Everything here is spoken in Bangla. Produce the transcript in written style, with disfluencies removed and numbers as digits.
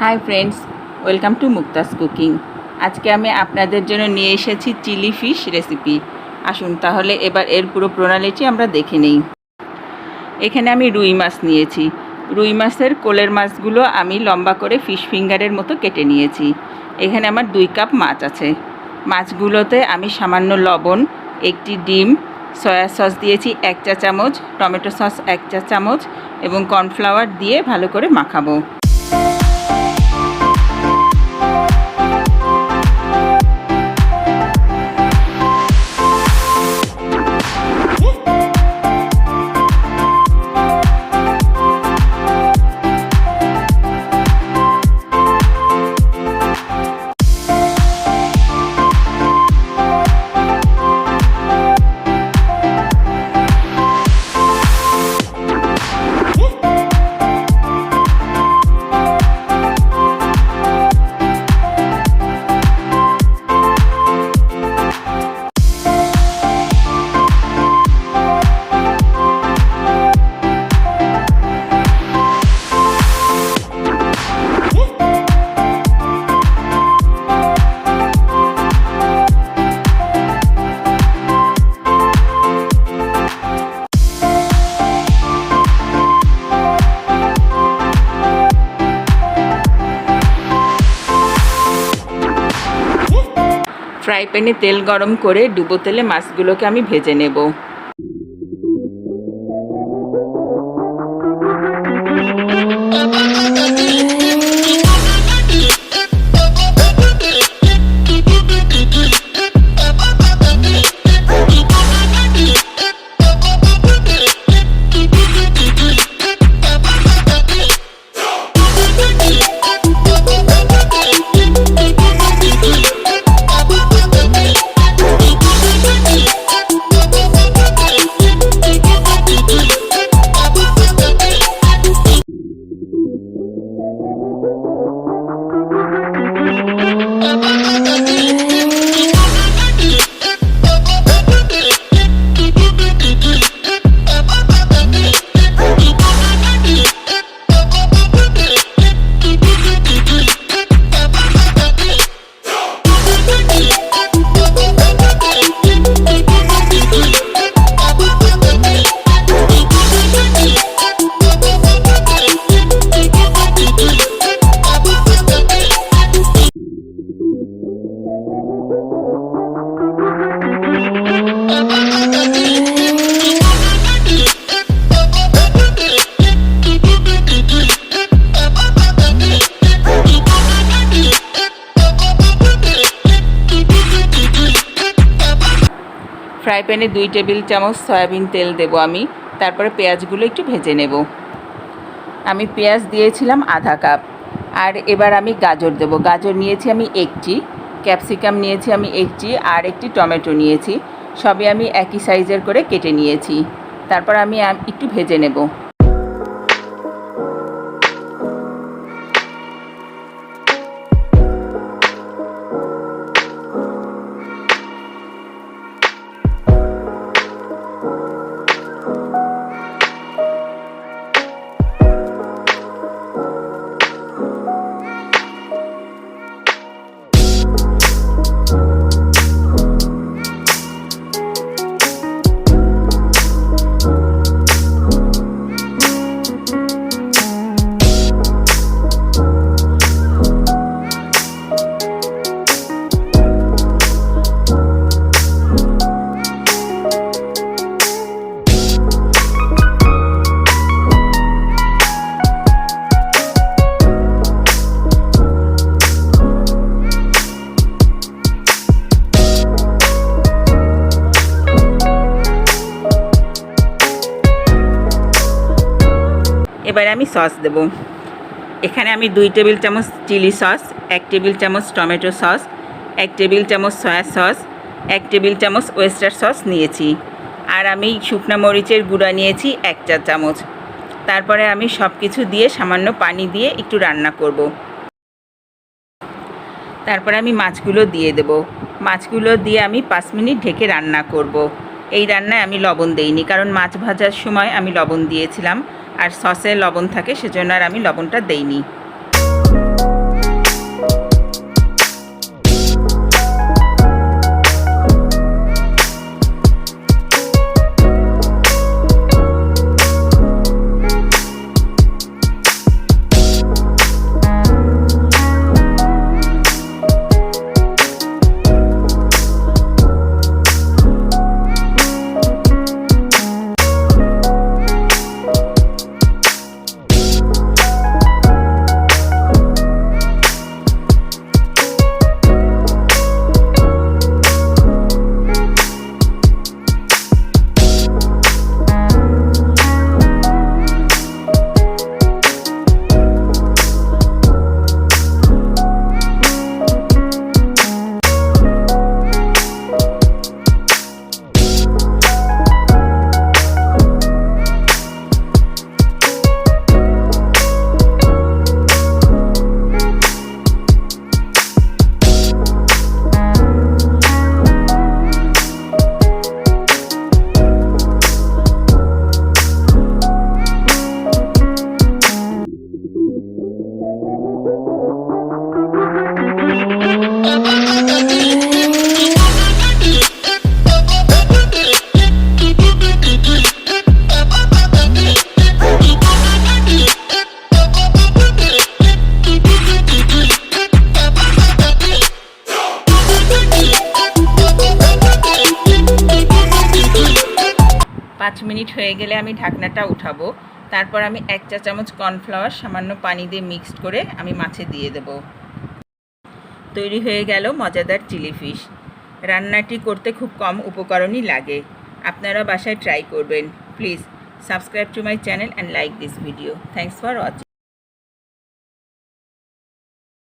Hi friends, welcome to Mukta's cooking. আজকে আমি আপনাদের জন্য নিয়ে এসেছি চিলি ফিশ রেসিপি। আসুন তাহলে এবার এর পুরো প্রণালীটি আমরা দেখে নিই। এখানে আমি রুই মাছ নিয়েছি। রুই মাছের কোলের মাছগুলো আমি লম্বা করে ফিশ ফিঙ্গারের মতো কেটে নিয়েছি। এখানে আমার 2 কাপ মাছ আছে। মাছগুলোতে আমি সামান্য লবণ, একটি ডিম, সয়া সস দিয়েছি 1 চা চামচ, টমেটো সস 1 চা চামচ এবং কর্নফ্লাওয়ার দিয়ে ভালো করে মাখাবো। ফ্রাই প্যানে তেল গরম করে ডুবো তেলে মাছগুলোকে আমি ভেজে নেব। ফ্রাই প্যানে 2 টেবিল চামচ সয়াবিন তেল দেব আমি। তারপরে পেঁয়াজগুলো একটু ভেজে নেব। আমি পেঁয়াজ দিয়েছিলাম আধা কাপ। আর এবার আমি গাজর দেব। গাজর নিয়েছি আমি 1টি, ক্যাপসিকাম নিয়েছি আমি 1টি, আর একটি টমেটো নিয়েছি। সবই আমি একই সাইজের করে কেটে নিয়েছি। তারপর আমি একটু ভেজে নেব। এবারে আমি সস দেব। এখানে আমি 2 টেবিল চামচ চিলি সস, 1 টেবিল চামচ টমেটো সস, 1 টেবিল চামচ সয়া সস, 1 টেবিল চামচ ওয়েস্টার সস নিয়েছি। আর আমি শুকনো মরিচের গুঁড়া নিয়েছি 1 চা চামচ। তারপরে আমি সব কিছু দিয়ে সামান্য পানি দিয়ে একটু রান্না করব। তারপরে আমি মাছগুলো দিয়ে দেব। মাছগুলো দিয়ে আমি 5 মিনিট ঢেকে রান্না করব। এই রান্নায় আমি লবণ দেইনি, কারণ মাছ ভাজার সময় আমি লবণ দিয়েছিলাম আর সসে লবণ থাকে, সেজন্য আর আমি লবণটা দেইনি। 5 মিনিট হয়ে গেলে আমি ঢাকনাটা উঠাবো। তারপর আমি 1 চা চামচ কর্নফ্লাওয়ার সামান্য পানি দিয়ে মিক্সড করে আমি মাছে দিয়ে দেব। তৈরি হয়ে গেল মজাদার চিলি ফিশ। রান্নাটি করতে খুব কম উপকরণই লাগে। আপনারা বাসায় ট্রাই করবেন। Please subscribe to my channel and like this video. Thanks for watching.